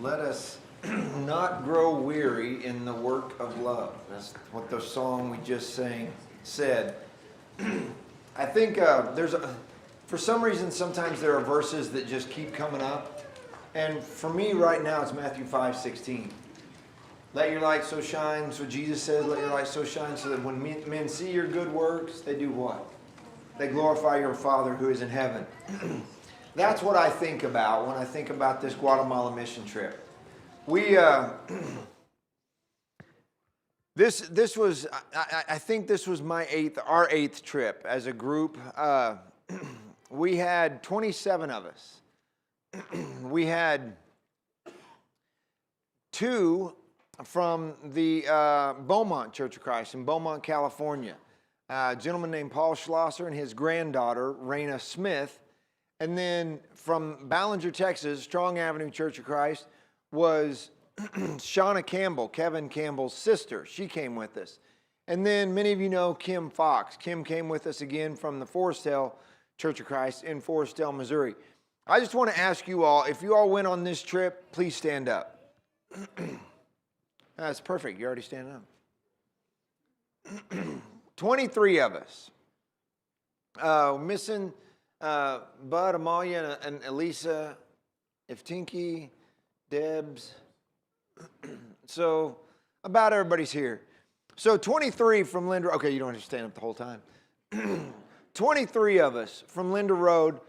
Let us not grow weary in the work of love. That's what the song we just sang said. I think for some reason, sometimes there are verses that just keep coming up. And for me right now, it's Matthew 5:16. Let your light so shine, so Jesus says, let your light so shine, so that when men see your good works, they do what? They glorify your Father who is in heaven. That's what I think about when I think about this Guatemala mission trip. This was, I think this was our eighth trip as a group. We had 27 of us. We had two from the Beaumont Church of Christ in Beaumont, California. A gentleman named Paul Schlosser and his granddaughter, Raina Smith. And then from Ballinger, Texas, Strong Avenue Church of Christ, was Shauna Campbell, Kevin Campbell's sister. She came with us. And then many of you know Kim Fox. Kim came with us again from the Forestdale Church of Christ in Forestdale, Missouri. I just want to ask you all, if you all went on this trip, please stand up. That's perfect. You're already standing up. 23 of us. Missing Bud, Amalia, and Elisa, Iftinki, Debs. So about everybody's here. So 23 from Linder. Okay, you don't have to stand up the whole time. 23 of us from Linder Road,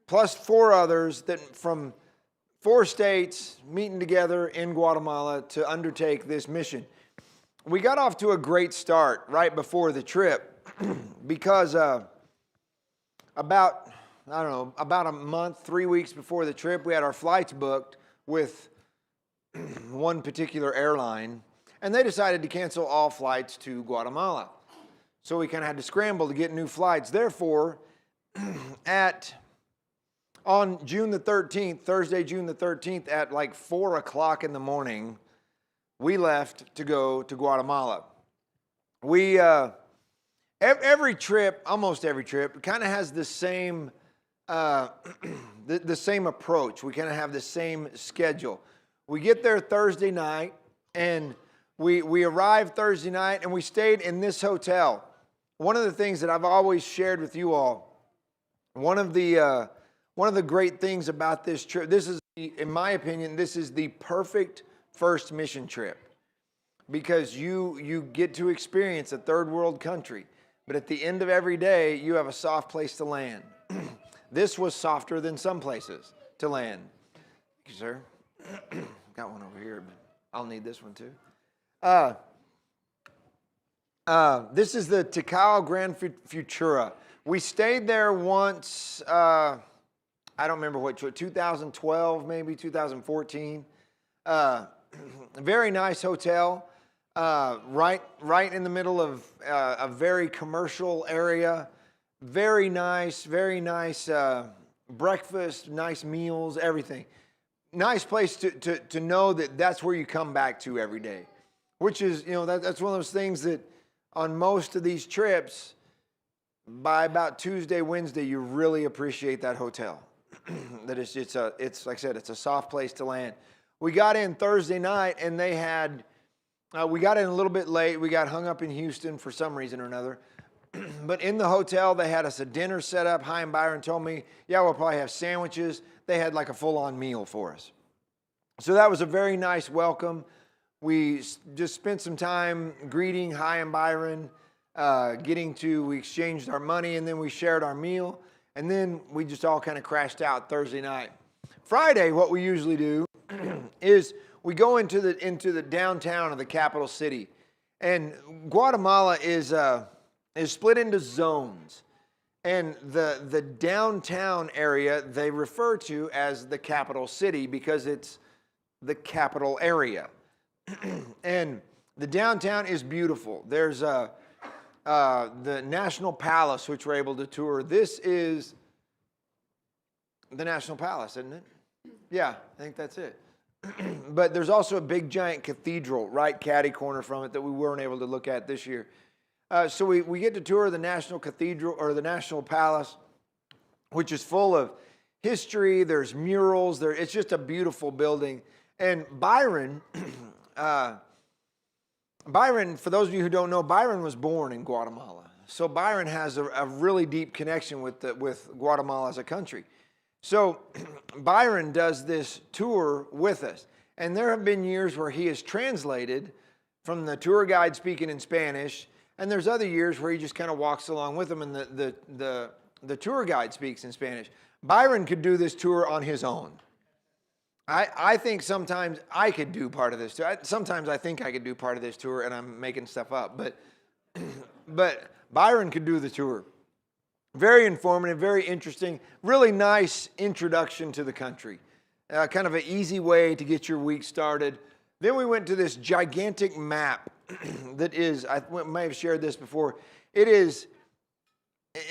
plus 4 others that from 4 states meeting together in Guatemala to undertake this mission. We got off to a great start right before the trip because about a month, 3 weeks before the trip, we had our flights booked with one particular airline, and they decided to cancel all flights to Guatemala. So we kind of had to scramble to get new flights. Therefore, on June the 13th, Thursday, June the 13th, at like 4 o'clock in the morning, we left to go to Guatemala. We, every trip, almost every trip, kind of has the same, the same approach. We kind of have the same schedule. We get there Thursday night, and we arrived Thursday night, and we stayed in this hotel. One of the things that I've always shared with you all, one of the great things about this trip, this is, in my opinion, this is the perfect first mission trip because you get to experience a third world country, but at the end of every day, you have a soft place to land. This was softer than some places to land. Thank you, sir. Got one over here, but I'll need this one too. This is the Ticao Grand Futura. We stayed there once, I don't remember what, 2012, maybe 2014. Very nice hotel, right in the middle of a very commercial area. Very nice breakfast, nice meals, everything. Nice place to know that that's where you come back to every day, which is, that's one of those things that on most of these trips, by about Tuesday, Wednesday, you really appreciate that hotel. That it's like I said, it's a soft place to land. We got in Thursday night, and they had, we got in a little bit late. We got hung up in Houston for some reason or another. But in the hotel, they had us a dinner set up. Hy and Byron told me, yeah, we'll probably have sandwiches. They had like a full-on meal for us. So that was a very nice welcome. We just spent some time greeting Hy and Byron, we exchanged our money, and then we shared our meal. And then we just all kind of crashed out Thursday night. Friday, what we usually do is we go into the downtown of the capital city. And Guatemala is split into zones. And the downtown area they refer to as the capital city because it's the capital area. And the downtown is beautiful. There's the National Palace, which we're able to tour. This is the National Palace, isn't it? Yeah, I think that's it. But there's also a big giant cathedral right catty corner from it that we weren't able to look at this year. So we get to tour the National Cathedral or the National Palace, which is full of history. There's murals. It's just a beautiful building. And Byron, Byron, for those of you who don't know, Byron was born in Guatemala. So Byron has a really deep connection with Guatemala as a country. So Byron does this tour with us. And there have been years where he has translated from the tour guide speaking in Spanish, and there's other years where he just kind of walks along with them and the tour guide speaks in Spanish. Byron could do this tour on his own. I think sometimes I could do part of this tour. Sometimes I think I could do part of this tour and I'm making stuff up, but Byron could do the tour. Very informative, very interesting, really nice introduction to the country. Kind of an easy way to get your week started. Then we went to this gigantic map that is, I may have shared this before. It's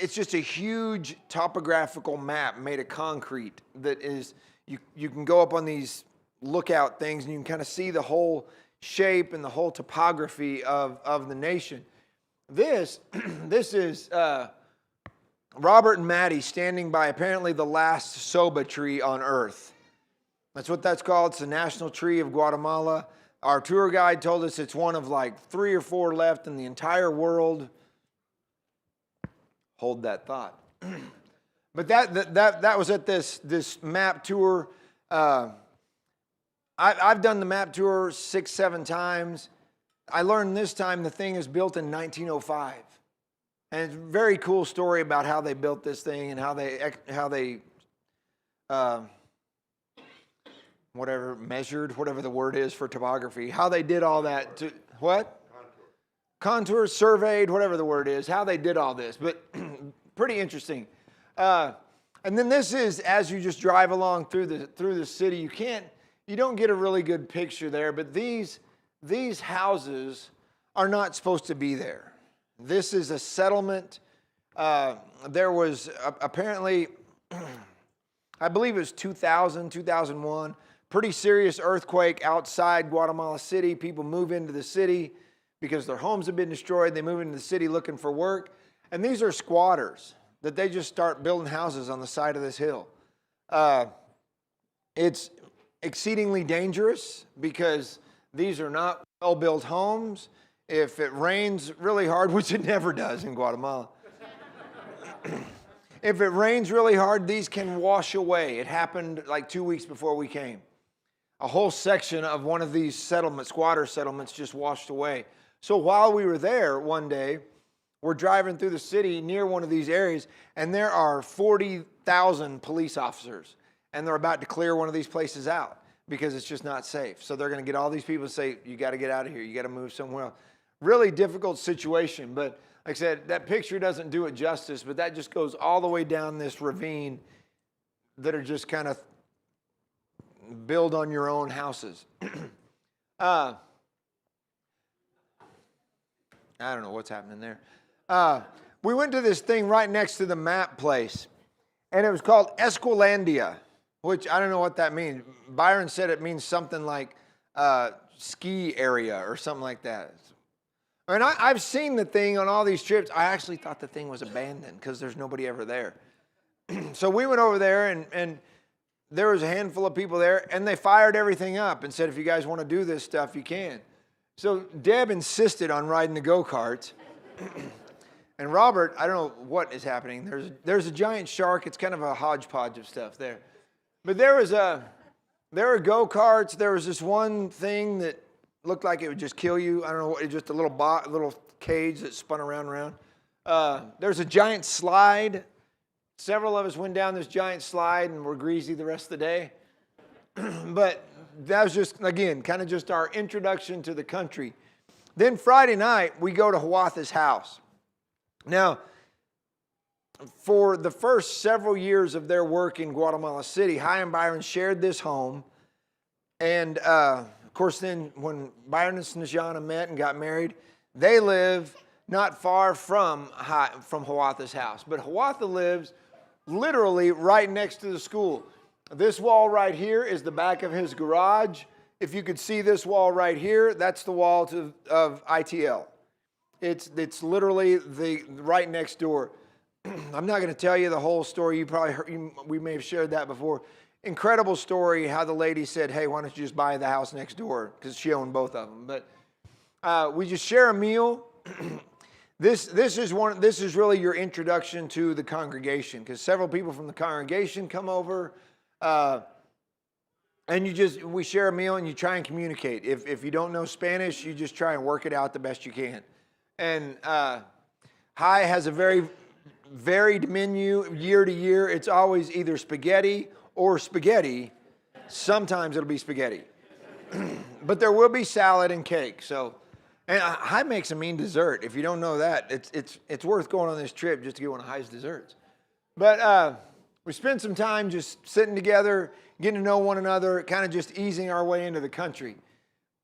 just a huge topographical map made of concrete that is, you can go up on these lookout things and you can kind of see the whole shape and the whole topography of the nation. This is Robert and Maddie standing by apparently the last soba tree on earth. That's what that's called. It's the national tree of Guatemala. Our tour guide told us it's one of like 3 or 4 left in the entire world. Hold that thought. But that was at this map tour. I've done the map tour 6, 7 times. I learned this time the thing is built in 1905. And it's a very cool story about how they built this thing and how they measured, whatever the word is for topography, how they did all that. What? Contours, surveyed, whatever the word is, how they did all this. But pretty interesting. And then this is, as you just drive along through the city, you don't get a really good picture there, but these houses are not supposed to be there. This is a settlement. There was apparently, I believe it was 2000, 2001, pretty serious earthquake outside Guatemala City. People move into the city because their homes have been destroyed. They move into the city looking for work. And these are squatters that they just start building houses on the side of this hill. It's exceedingly dangerous because these are not well-built homes. If it rains really hard, which it never does in Guatemala, if it rains really hard, these can wash away. It happened like 2 weeks before we came. A whole section of one of these squatter settlements just washed away. So while we were there one day, we're driving through the city near one of these areas, and there are 40,000 police officers, and they're about to clear one of these places out because it's just not safe. So they're going to get all these people to say, you got to get out of here. You got to move somewhere else. Really difficult situation, but like I said, that picture doesn't do it justice, but that just goes all the way down this ravine that are just kind of build on your own houses. I don't know what's happening there. We went to this thing right next to the map place, and it was called Esquilandia, which I don't know what that means. Byron said it means something like ski area or something like that. I mean, I've seen the thing on all these trips. I actually thought the thing was abandoned because there's nobody ever there. So we went over there, and there was a handful of people there, and they fired everything up and said, if you guys want to do this stuff, you can. So Deb insisted on riding the go-karts. And Robert, I don't know what is happening. There's a giant shark. It's kind of a hodgepodge of stuff there. But there were go-karts. There was this one thing that looked like it would just kill you. I don't know, it's just a little cage that spun around. There's a giant slide. Several of us went down this giant slide and were greasy the rest of the day. But that was just, again, kind of just our introduction to the country. Then Friday night, we go to Huatha's house. Now, for the first several years of their work in Guatemala City, Hy and Byron shared this home. And, of course, then when Byron and Snejana met and got married, they live not far from Huatha's house. But Huatha lives literally right next to the school. This wall right here is the back of his garage. If you could see this wall right here, that's the wall of ITL. It's literally the right next door. I'm not going to tell you the whole story. You probably heard, we may have shared that before. incredible story how the lady said, hey, why don't you just buy the house next door? Because she owned both of them. But we just share a meal. This is really your introduction to the congregation, because several people from the congregation come over, and we share a meal and you try and communicate. If you don't know Spanish, you just try and work it out the best you can. And High has a very varied menu year to year. It's always either spaghetti or spaghetti. Sometimes it'll be spaghetti, but there will be salad and cake. And High makes a mean dessert. If you don't know that, it's worth going on this trip just to get one of High's desserts. But we spend some time just sitting together, getting to know one another, kind of just easing our way into the country.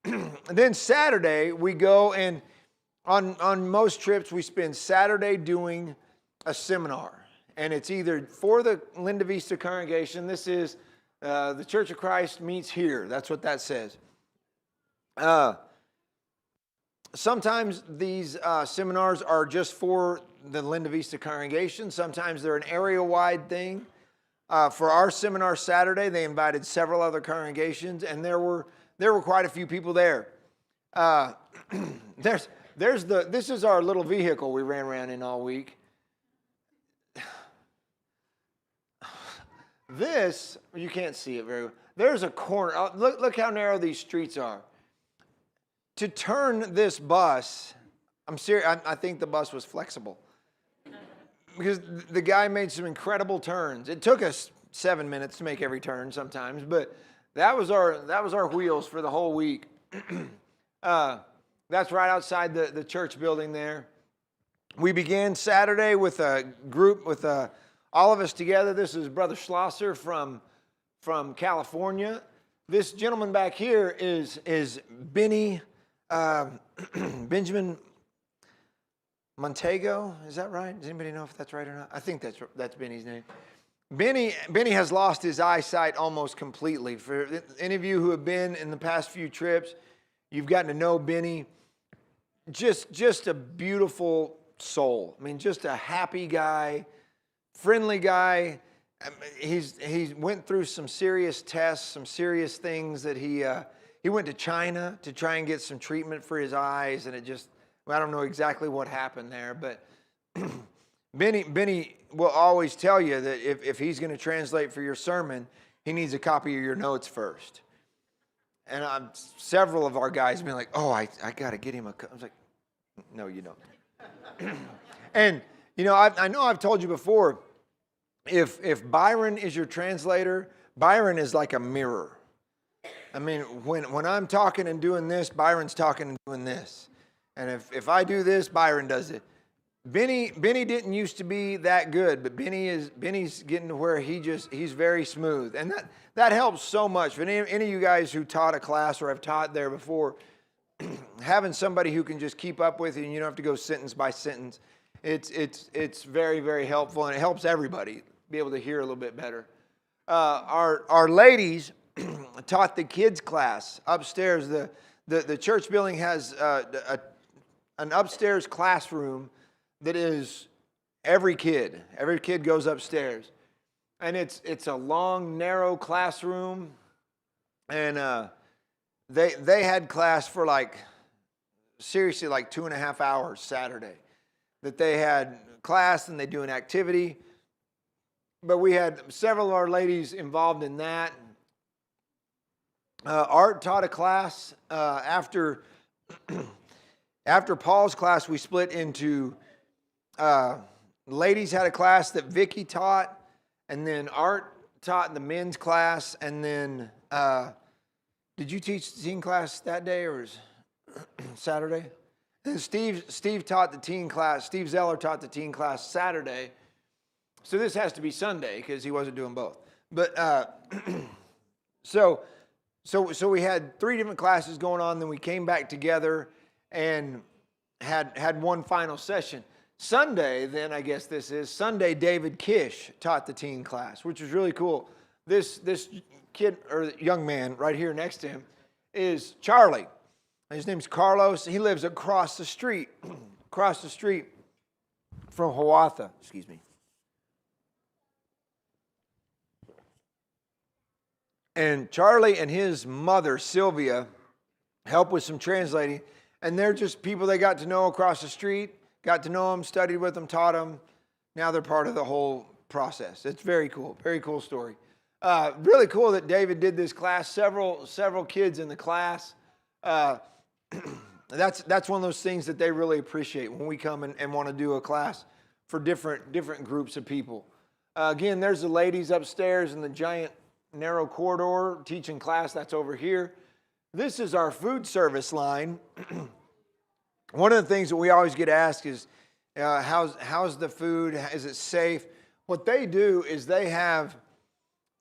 And then Saturday we go, and on most trips we spend Saturday doing a seminar. And it's either for the Linda Vista congregation. This is the Church of Christ meets here. That's what that says. Sometimes these seminars are just for the Linda Vista congregation. Sometimes they're an area-wide thing. For our seminar Saturday, they invited several other congregations, and there were quite a few people there. This is our little vehicle we ran around in all week. This, you can't see it very well. There's a corner. Look how narrow these streets are. To turn this bus, I'm serious, I think the bus was flexible, because the guy made some incredible turns. It took us 7 minutes to make every turn sometimes, but that was our wheels for the whole week. That's right outside the church building there. We began Saturday with a group with all of us together. This is Brother Schlosser from California. This gentleman back here is Benny. Benjamin Montego, is that right? Does anybody know if that's right or not? I think that's Benny's name. Benny has lost his eyesight almost completely. For any of you who have been in the past few trips, you've gotten to know Benny. Just a beautiful soul. I mean, just a happy guy, friendly guy. He's went through some serious tests, some serious things that he went to China to try and get some treatment for his eyes, and I don't know exactly what happened there, but Benny will always tell you that if he's going to translate for your sermon, he needs a copy of your notes first. And several of our guys have been like, oh, I got to get him I was like, no, you don't. And, I know I've told you before, if Byron is your translator, Byron is like a mirror. I mean, when I'm talking and doing this, Byron's talking and doing this. And if I do this, Byron does it. Benny didn't used to be that good, but Benny's getting to where he's very smooth. And that helps so much. For any of you guys who taught a class or have taught there before, having somebody who can just keep up with you and you don't have to go sentence by sentence, it's very, very helpful, and it helps everybody be able to hear a little bit better. Our ladies taught the kids class upstairs. The church building has an upstairs classroom that is every kid goes upstairs, and it's a long, narrow classroom, and they had class for seriously 2.5 hours Saturday, that they had class and they do an activity. But we had several of our ladies involved in that. Art taught a class. After Paul's class, we split into ladies had a class that Vicky taught, and then Art taught the men's class, and then did you teach the teen class that day, or was Saturday? And Steve taught the teen class. Steve Zeller taught the teen class Saturday. So this has to be Sunday because he wasn't doing both. But so we had 3 different classes going on. Then we came back together and had one final session. Sunday, then I guess this is Sunday. David Kish taught the teen class, which was really cool. This kid or young man right here next to him is Charlie. His name's Carlos. He lives across the street from Hiawatha. Excuse me. And Charlie and his mother, Sylvia, help with some translating. And they're just people they got to know across the street, got to know them, studied with them, taught them. Now they're part of the whole process. It's very cool story. Really cool that David did this class, several kids in the class. That's one of those things that they really appreciate when we come and want to do a class for different groups of people. Again, there's the ladies upstairs in the giant narrow corridor teaching class. That's over here. This is our food service line. One of the things that we always get asked is, how's the food? Is it safe? What they do is they have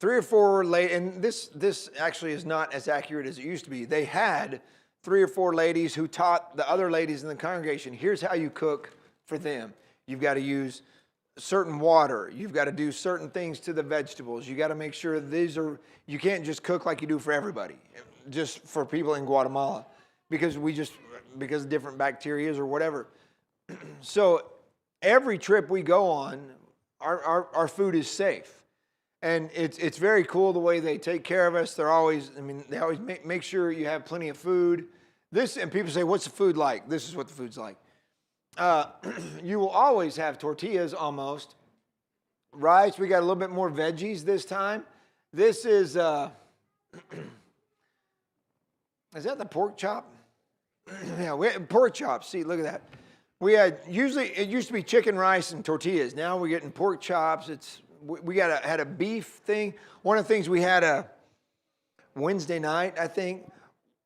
3 or 4 ladies, and this actually is not as accurate as it used to be. They had 3 or 4 ladies who taught the other ladies in the congregation, here's how you cook for them. You've got to use certain water. You've got to do certain things to the vegetables. You got to make sure you can't just cook like you do for everybody, just for people in Guatemala, because of different bacteria or whatever. So every trip we go on, our food is safe. And it's very cool the way they take care of us. They always make sure you have plenty of food. And people say, what's the food like? This is what the food's like. You will always have tortillas almost. Rice, we got a little bit more veggies this time. This is, is that the pork chop? Yeah, we had pork chops. See, look at that. It used to be chicken, rice, and tortillas. Now we're getting pork chops. We had a beef thing. One of the things we had a Wednesday night, I think,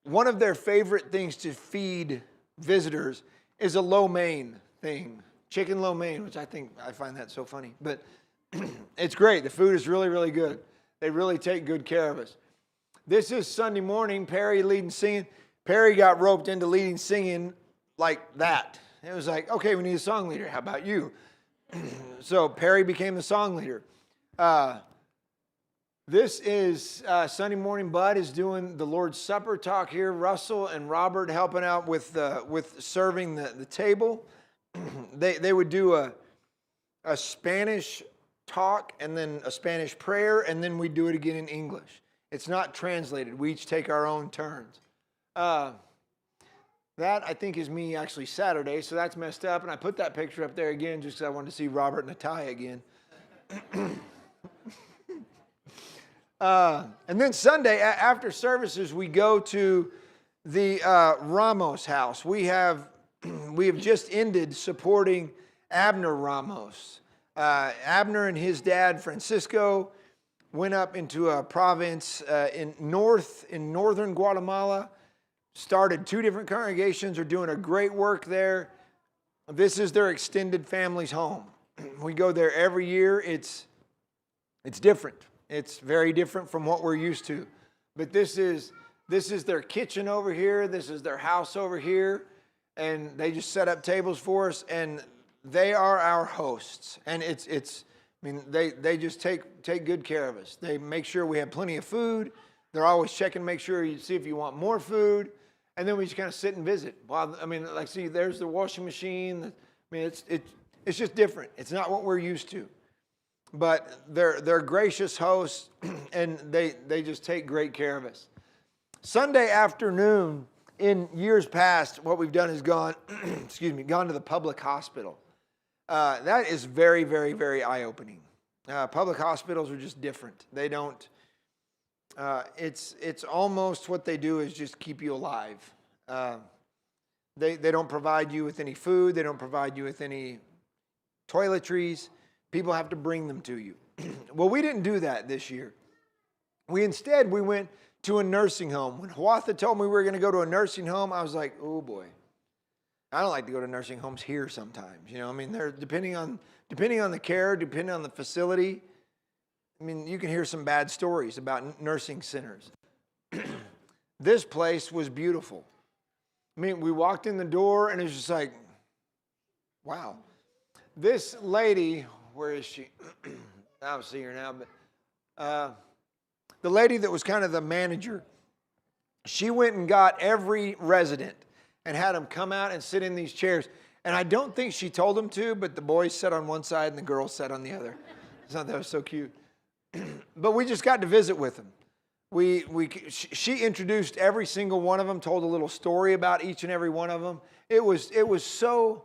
one of their favorite things to feed visitors is a lo mein thing, chicken lo mein, which I find that so funny. But it's great. The food is really, really good. They really take good care of us. This is Sunday morning, Perry leading singing. Perry got roped into leading singing like that. It was like, okay, we need a song leader. How about you? So Perry became the song leader. This is Sunday morning. Bud is doing the Lord's Supper talk here. Russell and Robert helping out with serving the table. They would do a Spanish talk and then a Spanish prayer, and then we do it again in English. It's not translated. We each take our own turns. That, I think, is me actually Saturday, so that's messed up. And I put that picture up there again just because I wanted to see Robert and Natalia again. And then Sunday, after services, we go to the Ramos house. We have just ended supporting Abner Ramos. Abner and his dad, Francisco, went up into a province in northern Guatemala, started 2 different congregations, are doing a great work there. This is their extended family's home. We go there every year. It's different. It's very different from what we're used to. But this is their kitchen over here. This is their house over here. And they just set up tables for us, and they are our hosts. And they just take good care of us. They make sure we have plenty of food. They're always checking, make sure you see if you want more food. And then we just kind of sit and visit. Well, see, there's the washing machine. It's just different. It's not what we're used to. But they're gracious hosts, and they just take great care of us. Sunday afternoon, in years past, what we've done is gone to the public hospital. That is very, very, very eye-opening. Public hospitals are just different. They don't. It's almost what they do is just keep you alive. They don't provide you with any food. They don't provide you with any toiletries. People have to bring them to you. Well, we didn't do that this year. We went to a nursing home. When Huatha told me we were going to go to a nursing home, I was like, oh boy. I don't like to go to nursing homes here sometimes. They're depending on the care, depending on the facility. You can hear some bad stories about nursing centers. This place was beautiful. We walked in the door and it was just like, wow. This lady, where is she? I don't see her now, but the lady that was kind of the manager, she went and got every resident and had them come out and sit in these chairs. And I don't think she told them to, but the boys sat on one side and the girls sat on the other. I thought that was so cute. But we just got to visit with them. She introduced every single one of them, told a little story about each and every one of them. It was so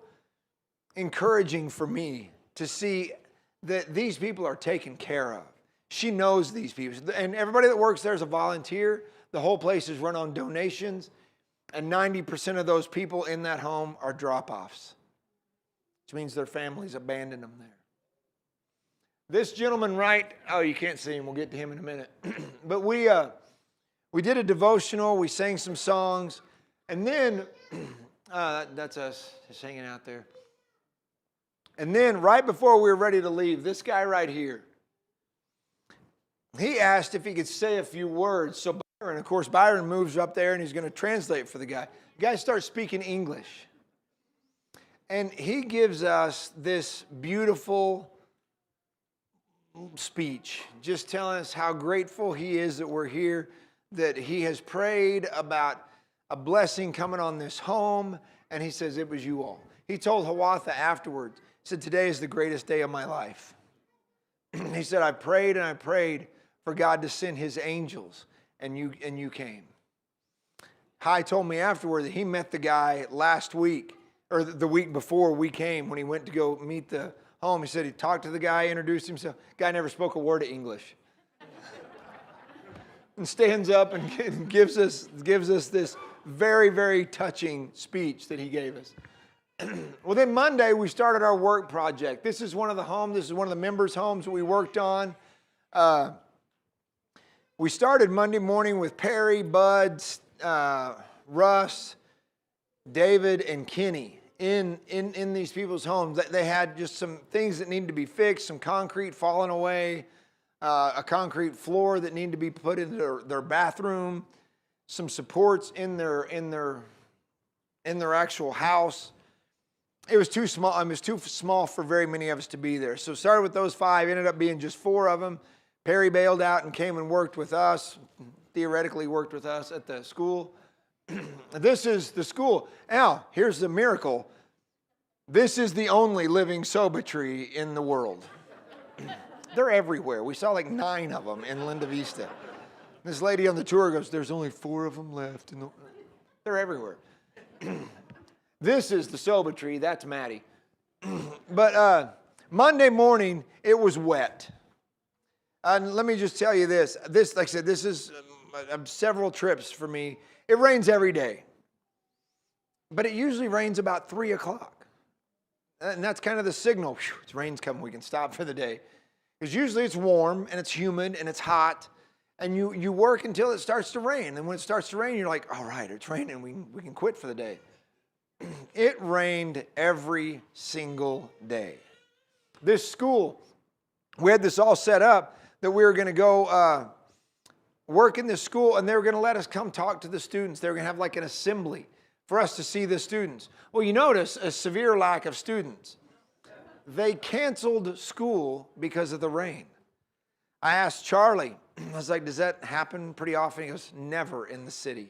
encouraging for me to see that these people are taken care of. She knows these people. And everybody that works there is a volunteer. The whole place is run on donations. And 90% of those people in that home are drop-offs, which means their families abandoned them there. This gentleman oh, you can't see him. We'll get to him in a minute. But we did a devotional. We sang some songs. And then, that's us just hanging out there. And then right before we were ready to leave, this guy right here, he asked if he could say a few words. So Byron, of course, Byron moves up there and he's going to translate for the guy. The guy starts speaking English. And he gives us this beautiful speech, just telling us how grateful he is that we're here, that he has prayed about a blessing coming on this home, and he says it was you all. He told Hawatha afterwards, he said, today is the greatest day of my life. He said, I prayed and I prayed for God to send his angels, and you came. Hy told me afterward that he met the guy last week, or the week before we came, when he went to go meet the home. He said he talked to the guy, introduced himself. Guy never spoke a word of English. And stands up and gives us this very, very touching speech that he gave us. Well, then Monday we started our work project. This is one of the members' homes that we worked on. We started Monday morning with Perry, Bud, Russ, David, and Kenny in these people's homes. They had just some things that needed to be fixed, some concrete falling away, a concrete floor that needed to be put in their bathroom, some supports in their actual house. It was too small. It was too small for very many of us to be there. So started with those 5, ended up being just 4 of them. Perry bailed out and came and worked with us, theoretically worked with us at the school. This is the school. Now, here's the miracle. This is the only living soba tree in the world. They're everywhere. We saw like 9 of them in Linda Vista. This lady on the tour goes, there's only 4 of them left. They're everywhere. This is the soba tree. That's Maddie. But Monday morning, it was wet. And let me just tell you this. Like I said, this is several trips for me. It rains every day. But it usually rains about 3 o'clock. And that's kind of the signal. Whew, it's rain's coming. We can stop for the day. Because usually it's warm and it's humid and it's hot. And you work until it starts to rain. And when it starts to rain, you're like, all right, it's raining. We can quit for the day. It rained every single day. This school, we had this all set up that we were going to go work in this school, and they were going to let us come talk to the students. They were going to have like an assembly for us to see the students. Well, you notice a severe lack of students. They canceled school because of the rain. I asked Charlie, I was like, does that happen pretty often? He goes, never in the city.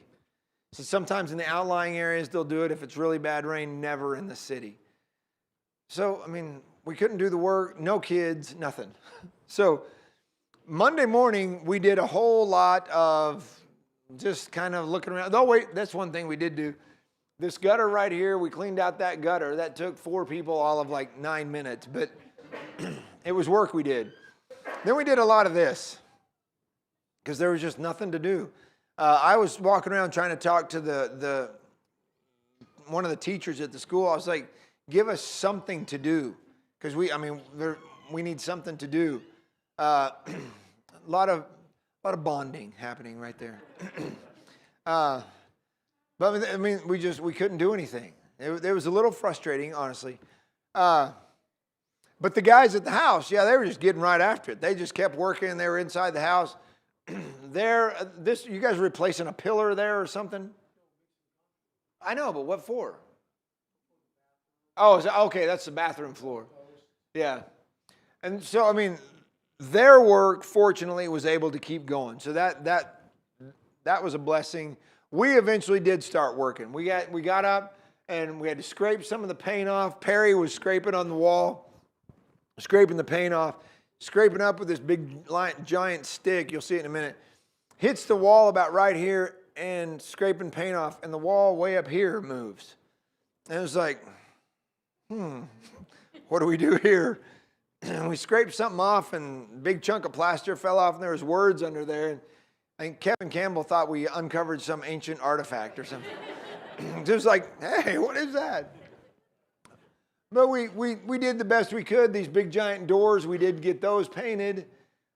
So sometimes in the outlying areas, they'll do it if it's really bad rain, never in the city. So, I mean, we couldn't do the work, no kids, nothing. So Monday morning, we did a whole lot of just kind of looking around. Oh, wait, that's one thing we did do. This gutter right here, we cleaned out that gutter. That took 4 people all of like 9 minutes, but it was work we did. Then we did a lot of this because there was just nothing to do. I was walking around trying to talk to one of the teachers at the school. I was like, give us something to do because we need something to do. A lot of bonding happening right there. But I mean, we couldn't do anything. It was a little frustrating, honestly. But the guys at the house, yeah, they were just getting right after it. They just kept working. They were inside the house. You guys are replacing a pillar there or something? I know, but what for? Oh, okay, that's the bathroom floor. Yeah. And so, I mean, their work, fortunately, was able to keep going. So that was a blessing. We eventually did start working. We got up and we had to scrape some of the paint off. Perry was scraping on the wall, scraping the paint off, scraping up with this big giant stick. You'll see it in a minute. hits the wall about right here and scraping paint off, and the wall way up here moves. And it was like, what do we do here? And we scraped something off, and a big chunk of plaster fell off, and there was words under there. And I think Kevin Campbell thought we uncovered some ancient artifact or something. It was like, hey, what is that? But we did the best we could. These big giant doors, we did get those painted.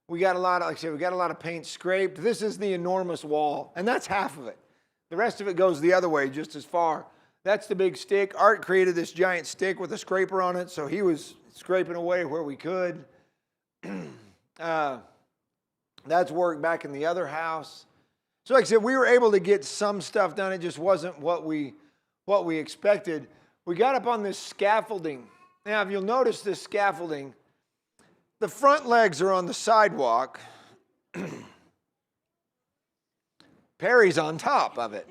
We got a lot of, like I said, we got a lot of paint scraped. This is the enormous wall, and that's half of it. The rest of it goes the other way just as far. That's the big stick. Art created this giant stick with a scraper on it, so he was scraping away where we could. That's work back in the other house. So like I said, we were able to get some stuff done. It just wasn't what we expected. We got up on this scaffolding. Now, if you'll notice this scaffolding, the front legs are on the sidewalk. Perry's on top of it.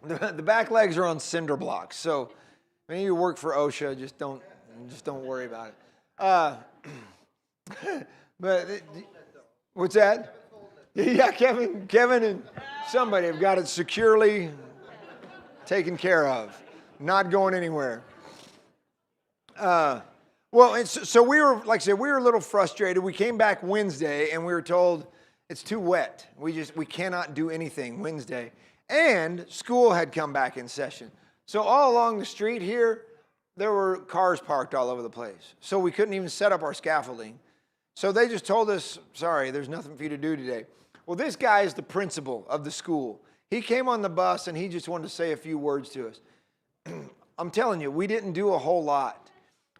The back legs are on cinder blocks. So when you work for OSHA, just don't worry about it. But what's that? Yeah, Kevin and somebody have got it securely taken care of. Not going anywhere. So we were, like I said, we were a little frustrated. We came back Wednesday and we were told it's too wet. We cannot do anything Wednesday. And school had come back in session. So all along the street here, there were cars parked all over the place. So we couldn't even set up our scaffolding. So they just told us, sorry, there's nothing for you to do today. Well, this guy is the principal of the school. He came on the bus and he just wanted to say a few words to us. I'm telling you, we didn't do a whole lot,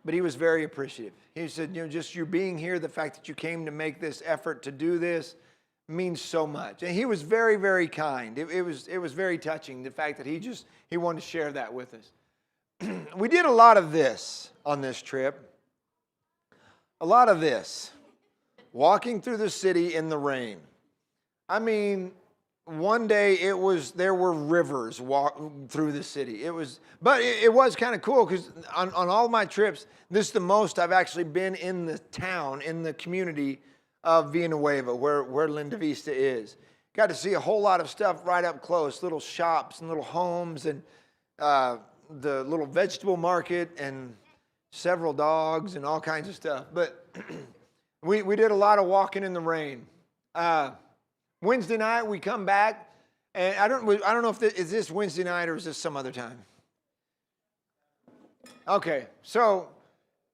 but he was very appreciative. He said, just you being here, the fact that you came to make this effort to do this means so much. And he was very, very kind. It was very touching, the fact that he wanted to share that with us. We did a lot of this on this trip. A lot of this. Walking through the city in the rain. I mean, one day there were rivers through the city. It was kind of cool because on all my trips, this is the most I've actually been in the town, in the community of Villanueva, where Linda Vista is. Got to see a whole lot of stuff right up close, little shops and little homes and the little vegetable market and several dogs and all kinds of stuff. But we did a lot of walking in the rain. Wednesday night we come back, and I don't know if is this Wednesday night or is this some other time? Okay, so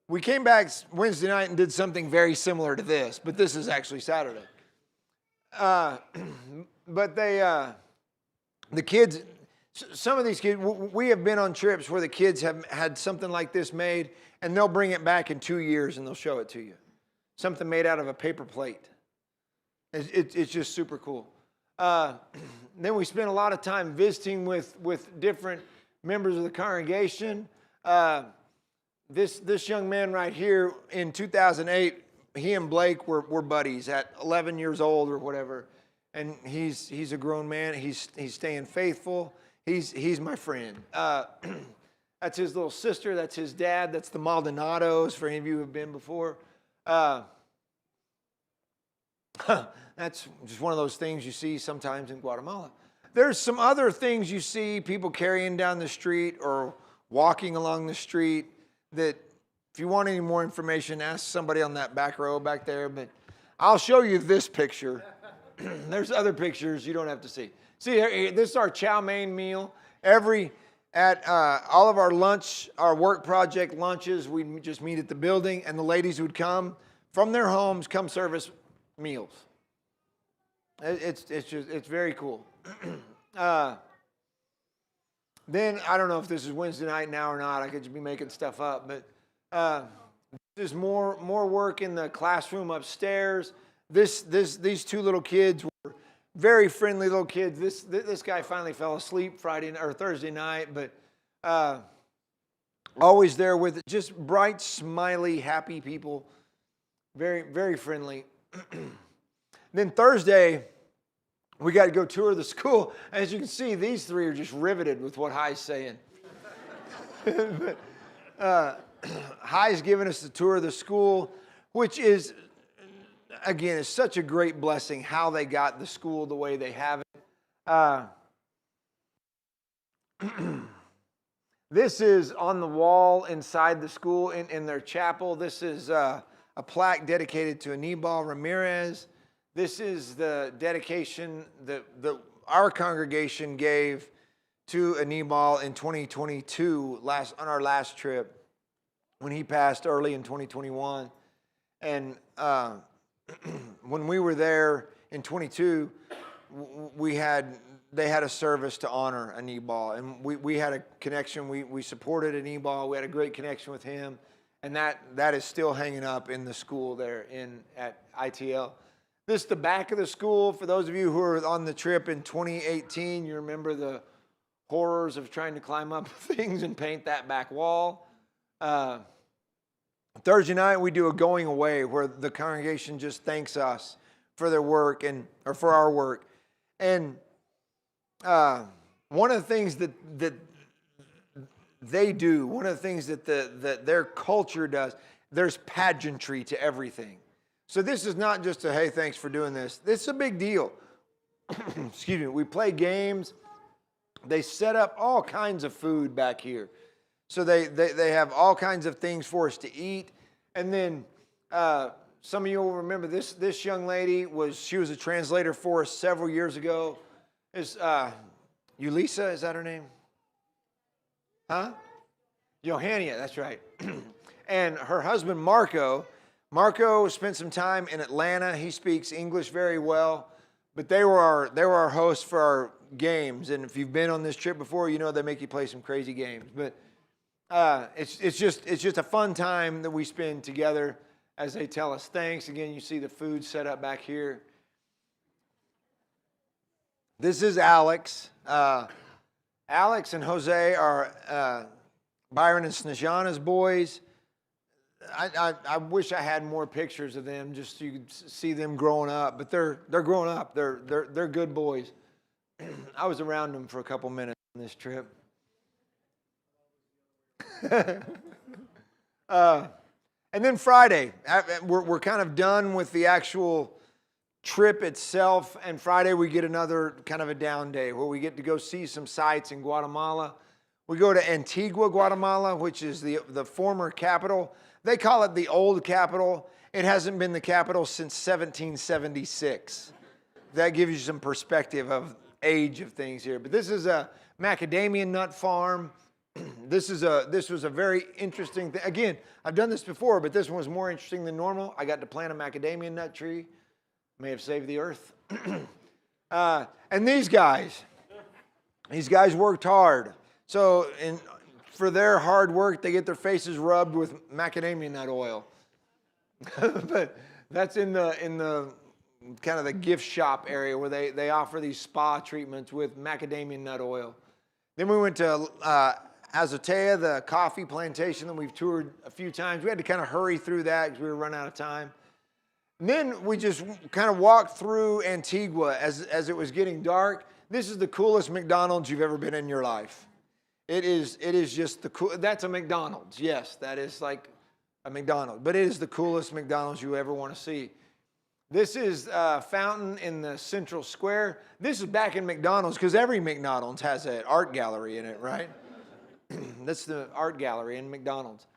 we came back Wednesday night and did something very similar to this, but this is actually Saturday. But the kids, some of these kids, we have been on trips where the kids have had something like this made, and they'll bring it back in 2 years and they'll show it to you. Something made out of a paper plate. It's just super cool. Then we spent a lot of time visiting with different members of the congregation. This young man right here in 2008, he and Blake were buddies at 11 years old or whatever, and he's a grown man. He's staying faithful. He's my friend. That's his little sister. That's his dad. That's the Maldonados. For any of you who have been before. That's just one of those things you see sometimes in Guatemala. There's some other things you see, people carrying down the street or walking along the street, that if you want any more information, ask somebody on that back row back there. But I'll show you this picture. There's other pictures you don't have to see. See, this is our chow mein meal. At all of our lunch, our work project lunches, we just meet at the building, and the ladies would come from their homes, come serve us meals. It's very cool. Then I don't know if this is Wednesday night now or not. I could just be making stuff up, but there's more work in the classroom upstairs. These two little kids were very friendly little kids. This guy finally fell asleep Thursday night, but always there with just bright, smiley, happy people. Very, very friendly. Then Thursday, we got to go tour the school. As you can see, these three are just riveted with what Hi's saying. Hi's giving us the tour of the school, which is again, it's such a great blessing how they got the school the way they have it. This is on the wall inside the school in their chapel. This is a plaque dedicated to Anibal Ramirez. This is the dedication that our congregation gave to Anibal in 2022, on our last trip, when he passed early in 2021. And when we were there in 22, they had a service to honor Anibal, and we had a connection. We supported Anibal. We had a great connection with him, and that is still hanging up in the school there at ITL. This is the back of the school. For those of you who were on the trip in 2018, you remember the horrors of trying to climb up things and paint that back wall. Thursday night, we do a going away where the congregation just thanks us for their work or for our work. And one of the things that they do, one of the things that their culture does, there's pageantry to everything. So this is not just a, hey, thanks for doing this. This is a big deal. Excuse me. We play games. They set up all kinds of food back here. So they have all kinds of things for us to eat. And then some of you will remember this young lady she was a translator for us several years ago. Is Ulisa, is that her name? Huh? Johannia, that's right. And her husband Marco spent some time in Atlanta. He speaks English very well. But they were our hosts for our games. And if you've been on this trip before, you know they make you play some crazy games. But it's just a fun time that we spend together as they tell us thanks. Again, you see the food set up back here. This is Alex. Alex and Jose are Byron and Snejana's boys. I wish I had more pictures of them just so you could see them growing up. But they're growing up. They're good boys. I was around them for a couple minutes on this trip. And then Friday, we're kind of done with the actual trip itself, and Friday we get another kind of a down day where we get to go see some sights in Guatemala. We go to Antigua, Guatemala, which is the former capital. They call it the old capital. It hasn't been the capital since 1776. That gives you some perspective of age of things here. But this is a macadamia nut farm. This was a very interesting thing. Again, I've done this before, but this one was more interesting than normal. I got to plant a macadamia nut tree. May have saved the earth. And these guys worked hard. So for their hard work, they get their faces rubbed with macadamia nut oil. But that's in the kind of the gift shop area where they offer these spa treatments with macadamia nut oil. Then we went to Azotea, the coffee plantation that we've toured a few times. We had to kind of hurry through that because we were running out of time. And then we just kind of walked through Antigua as it was getting dark. This is the coolest McDonald's you've ever been in your life. It is just the cool. That's a McDonald's. Yes, that is like a McDonald's. But it is the coolest McDonald's you ever want to see. This is a fountain in the central square. This is back in McDonald's because every McDonald's has an art gallery in it, right? That's the art gallery in McDonald's.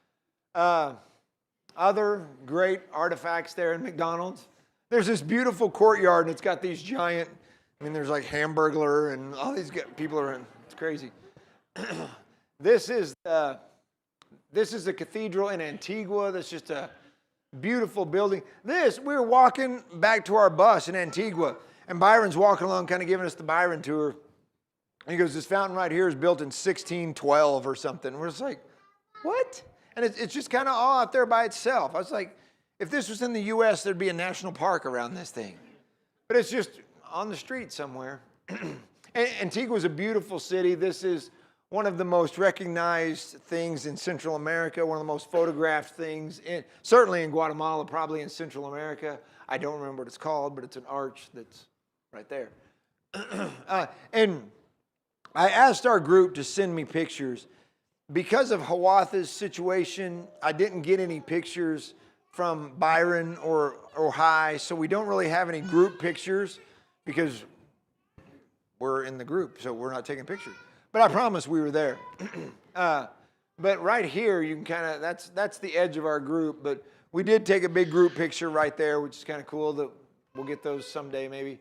Other great artifacts there in McDonald's. There's this beautiful courtyard, and it's got these giant, there's like Hamburglar and all these people are in. It's crazy. This is the cathedral in Antigua. That's just a beautiful building. We were walking back to our bus in Antigua, and Byron's walking along, kind of giving us the Byron tour. And he goes, this fountain right here is built in 1612 or something. We're just like, what? And it's just kind of all out there by itself. I was like, if this was in the U.S., there'd be a national park around this thing. But it's just on the street somewhere. Antigua is a beautiful city. This is one of the most recognized things in Central America, one of the most photographed things, certainly in Guatemala, probably in Central America. I don't remember what it's called, but it's an arch that's right there. And I asked our group to send me pictures. Because of Hiawatha's situation, I didn't get any pictures from Byron or High, so we don't really have any group pictures because we're in the group, so we're not taking pictures. But I promise we were there. But right here, you can kind of, that's the edge of our group, but we did take a big group picture right there, which is kind of cool. That we'll get those someday maybe.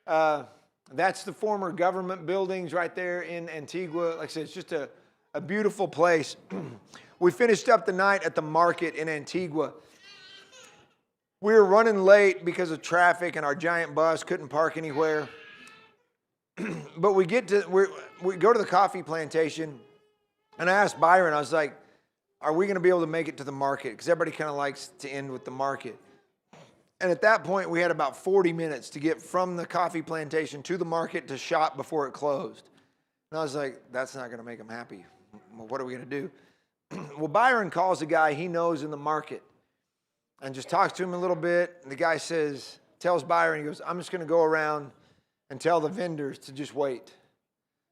That's the former government buildings right there in Antigua. Like I said, it's just a beautiful place. We finished up the night at the market in Antigua. We were running late because of traffic and our giant bus couldn't park anywhere. But we go to the coffee plantation, and I asked Byron, I was like, are we going to be able to make it to the market? Because everybody kind of likes to end with the market. And at that point, we had about 40 minutes to get from the coffee plantation to the market to shop before it closed. And I was like, that's not going to make them happy. Well, what are we going to do? Well, Byron calls a guy he knows in the market and just talks to him a little bit. And the guy tells Byron, he goes, I'm just going to go around and tell the vendors to just wait.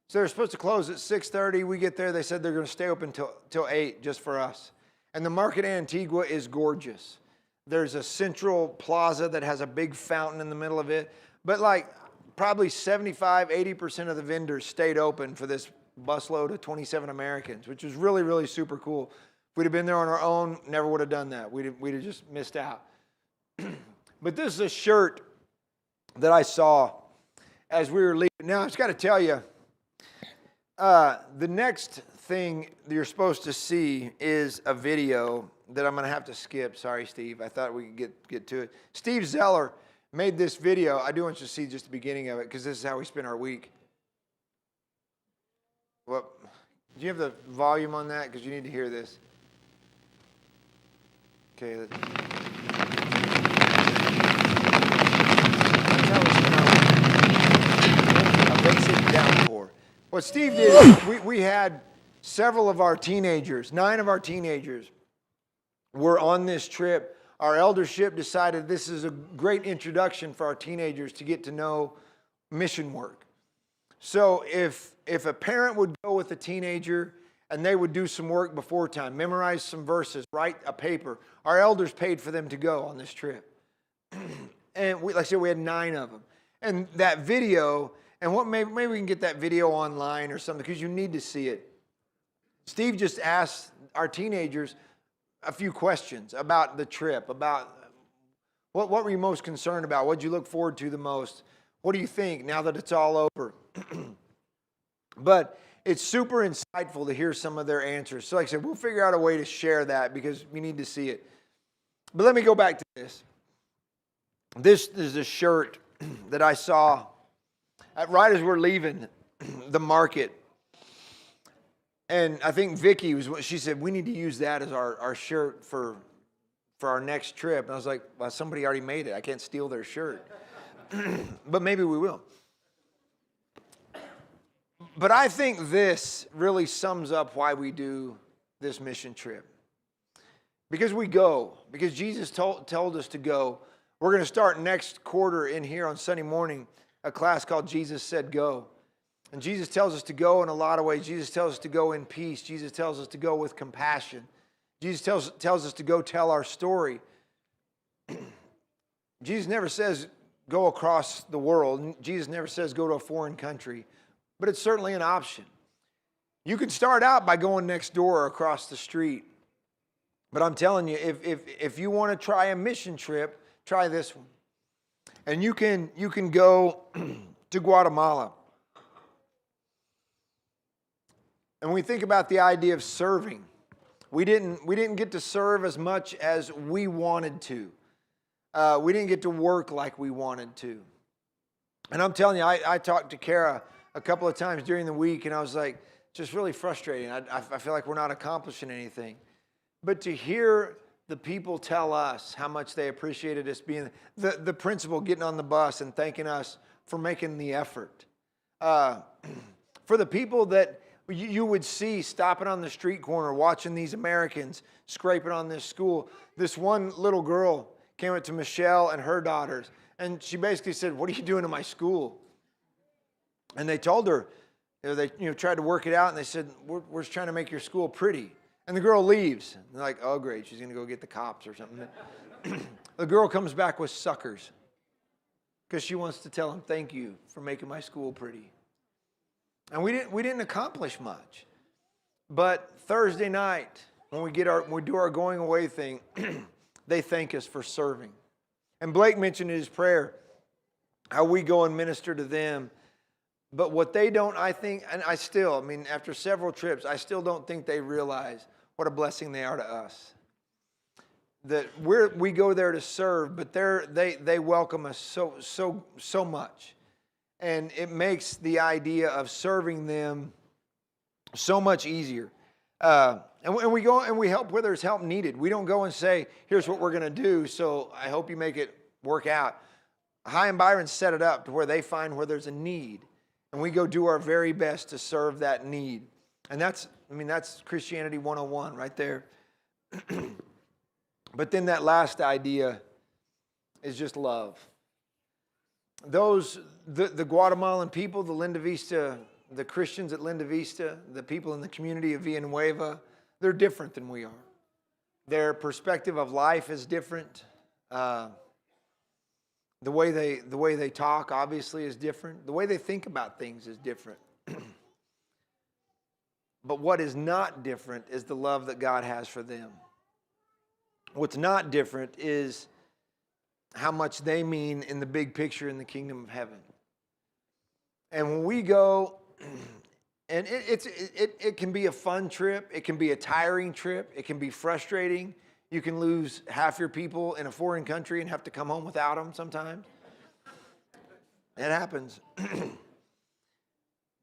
So they're supposed to close at 6:30. We get there. They said they're going to stay open till 8 just for us. And the market in Antigua is gorgeous. There's a central plaza that has a big fountain in the middle of it. But like probably 75-80% of the vendors stayed open for this busload of 27 Americans, which was really, really super cool. If we'd have been there on our own, never would have done that. We'd have just missed out. But this is a shirt that I saw as we were leaving. Now, I just got to tell you, the next thing that you're supposed to see is a video that I'm going to have to skip. Sorry, Steve. I thought we could get to it. Steve Zeller made this video. I do want you to see just the beginning of it because this is how we spend our week. Well, do you have the volume on that? Because you need to hear this. Okay. That's how we spend our week. A basic downpour. What Steve did, we had several of our teenagers, 9 of our teenagers were on this trip. Our eldership decided this is a great introduction for our teenagers to get to know mission work. So if a parent would go with a teenager and they would do some work before time, memorize some verses, write a paper, our elders paid for them to go on this trip. And like I said, we had 9 of them. And that video, and maybe we can get that video online or something because you need to see it. Steve just asked our teenagers a few questions about the trip, about what were you most concerned about? What did you look forward to the most? What do you think now that it's all over? But it's super insightful to hear some of their answers. So like I said, we'll figure out a way to share that because we need to see it. But let me go back to this. This is a shirt that I saw right as we're leaving the market. And I think Vicky she said, we need to use that as our shirt for our next trip. And I was like, well, somebody already made it. I can't steal their shirt. But maybe we will. But I think this really sums up why we do this mission trip. Because we go. Because Jesus told us to go. We're going to start next quarter in here on Sunday morning, a class called Jesus Said Go. And Jesus tells us to go in a lot of ways. Jesus tells us to go in peace. Jesus tells us to go with compassion. Jesus tells us to go tell our story. Jesus never says go across the world. Jesus never says go to a foreign country. But it's certainly an option. You can start out by going next door or across the street. But I'm telling you, if you want to try a mission trip, try this one. And you can go to Guatemala. And when we think about the idea of serving, we didn't get to serve as much as we wanted to. We didn't get to work like we wanted to. And I'm telling you, I talked to Kara a couple of times during the week, and I was like, just really frustrating. I feel like we're not accomplishing anything. But to hear the people tell us how much they appreciated us being, the principal getting on the bus and thanking us for making the effort. For the people that you would see stopping on the street corner, watching these Americans scraping on this school. This one little girl came up to Michelle and her daughters, and she basically said, what are you doing to my school? And they told her, they tried to work it out, and they said, we're just trying to make your school pretty. And the girl leaves. And they're like, oh, great, she's going to go get the cops or something. The girl comes back with suckers because she wants to tell them, thank you for making my school pretty. And we didn't accomplish much. But Thursday night, when we do our going away thing, they thank us for serving. And Blake mentioned in his prayer how we go and minister to them. But what they don't, I think, and after several trips, I still don't think they realize what a blessing they are to us. That we go there to serve, but they welcome us so much. And it makes the idea of serving them so much easier. And we go and we help where there's help needed. We don't go and say, here's what we're going to do, so I hope you make it work out. High and Byron set it up to where they find where there's a need. And we go do our very best to serve that need. And that's Christianity 101 right there. But then that last idea is just love. The Guatemalan people, the Linda Vista, the Christians at Linda Vista, the people in the community of Villanueva, they're different than we are. Their perspective of life is different. The way they talk, obviously, is different. The way they think about things is different. But what is not different is the love that God has for them. What's not different is how much they mean in the big picture in the kingdom of heaven. And when we go, and it can be a fun trip, it can be a tiring trip, it can be frustrating. You can lose half your people in a foreign country and have to come home without them sometimes. It happens.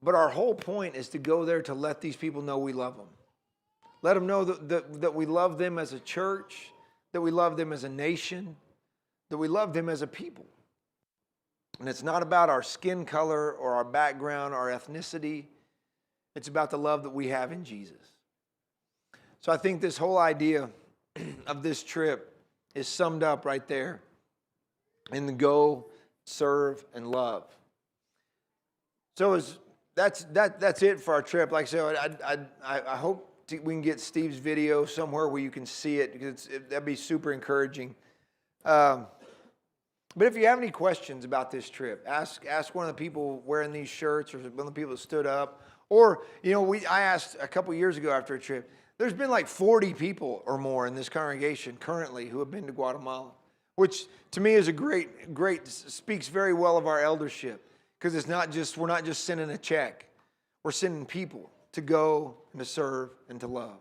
But our whole point is to go there to let these people know we love them. Let them know that we love them as a church, that we love them as a nation, that we love them as a people. And it's not about our skin color or our background, our ethnicity. It's about the love that we have in Jesus. So I think this whole idea of this trip is summed up right there in the go, serve, and love. So that's it for our trip. Like I said, I hope we can get Steve's video somewhere where you can see it, because that'd be super encouraging. But if you have any questions about this trip, ask one of the people wearing these shirts, or one of the people that stood up. Or, I asked a couple years ago after a trip, there's been like 40 people or more in this congregation currently who have been to Guatemala, which to me is a great, speaks very well of our eldership, because we're not just sending a check. We're sending people to go and to serve and to love.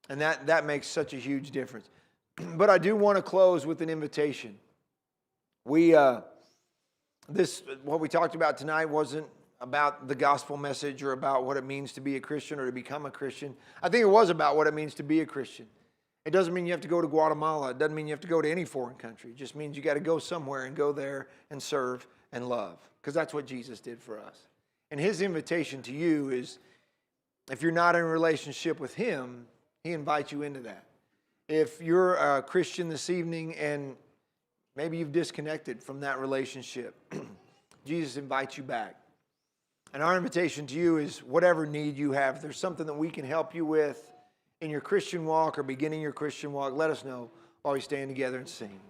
And that makes such a huge difference. But I do want to close with an invitation. What we talked about tonight wasn't about the gospel message or about what it means to be a Christian or to become a Christian. I think it was about what it means to be a Christian. It doesn't mean you have to go to Guatemala. It doesn't mean you have to go to any foreign country. It just means you got to go somewhere and go there and serve and love, because that's what Jesus did for us. And his invitation to you is, if you're not in a relationship with him, he invites you into that. If you're a Christian this evening and maybe you've disconnected from that relationship, Jesus invites you back. And our invitation to you is, whatever need you have, if there's something that we can help you with in your Christian walk or beginning your Christian walk, let us know while we stand together and sing.